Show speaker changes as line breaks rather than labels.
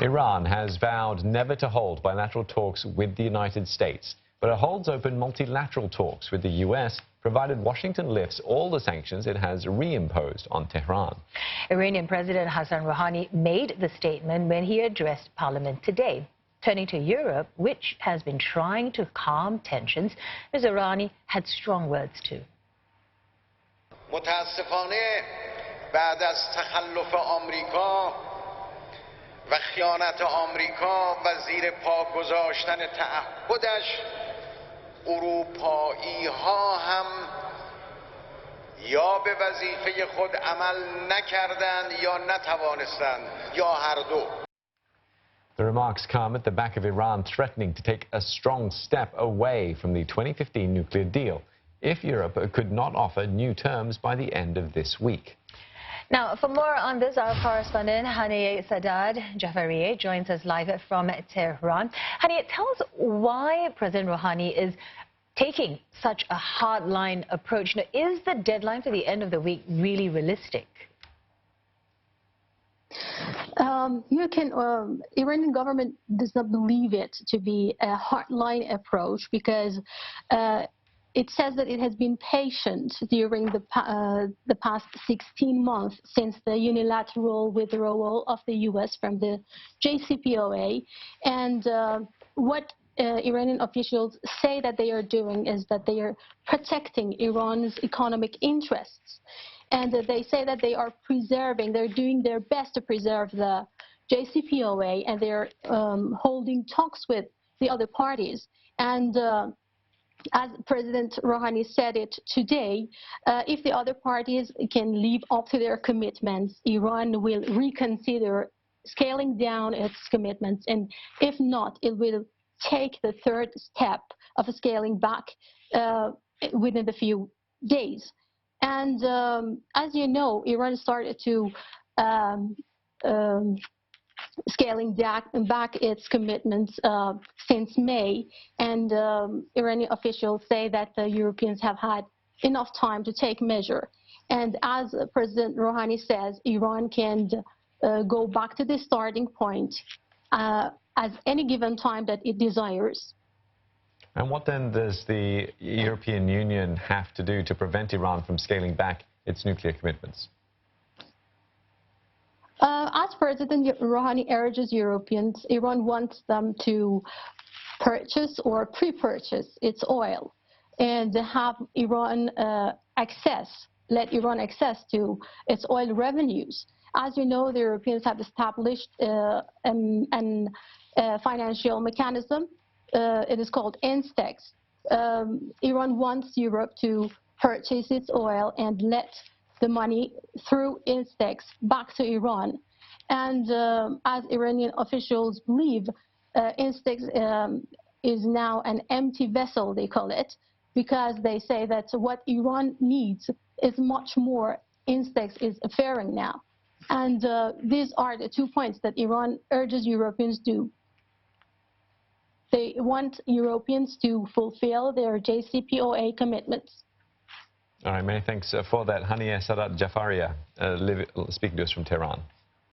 Iran has vowed never to hold bilateral talks with the United States, but it holds open multilateral talks with the U.S., provided Washington lifts all the sanctions it has reimposed on Tehran.
Iranian President Hassan Rouhani made the statement when he addressed Parliament today. Turning to Europe, which has been trying to calm tensions, Mr. Rouhani had strong words too.
متاسفانه بعد از تخلف آمریکا و خیانت آمریکا و زیر پا گذاشتن تعهدش اروپایی ها هم یا به وظیفه خود عمل نکردند یا نتوانستند یا هر دو.
The remarks come at the back of Iran threatening to take a strong step away from the 2015 nuclear deal if Europe could not offer new terms by the end of this week.
Now, for more on this, our correspondent Haniyeh Sadat Jafarieh joins us live from Tehran. Haniyeh, tell us why President Rouhani is taking such a hardline approach. Now, is the deadline for the end of the week really realistic?
Iranian government does not believe it to be a hardline approach because it says that it has been patient during the past 16 months since the unilateral withdrawal of the U.S. from the JCPOA. And what Iranian officials say that they are doing is that they are protecting Iran's economic interests. And they say that they are they're doing their best to preserve the JCPOA, and they're holding talks with the other parties. And as President Rouhani said it today, if the other parties can live up to their commitments, Iran will reconsider scaling down its commitments, and if not, it will take the third step of scaling back within a few days. And as you know, Iran started to scaling back its commitments since May, and Iranian officials say that the Europeans have had enough time to take measure. And as President Rouhani says, Iran can go back to the starting point at any given time that it desires.
And what then does the European Union have to do to prevent Iran from scaling back its nuclear commitments?
As President Rouhani urges Europeans, Iran wants them to purchase or pre-purchase its oil and have Iran let Iran access to its oil revenues. As you know, the Europeans have established a financial mechanism. It is called INSTEX. Iran wants Europe to purchase its oil and let the money through INSTEX back to Iran. And as Iranian officials believe, INSTEX is now an empty vessel, they call it, because they say that what Iran needs is much more. INSTEX is fairing now. And these are the 2 points that Iran urges Europeans to do. They want Europeans to fulfill their JCPOA commitments.
All right, many thanks for that. Haniyeh Sadat Jafarieh speaking to us from Tehran.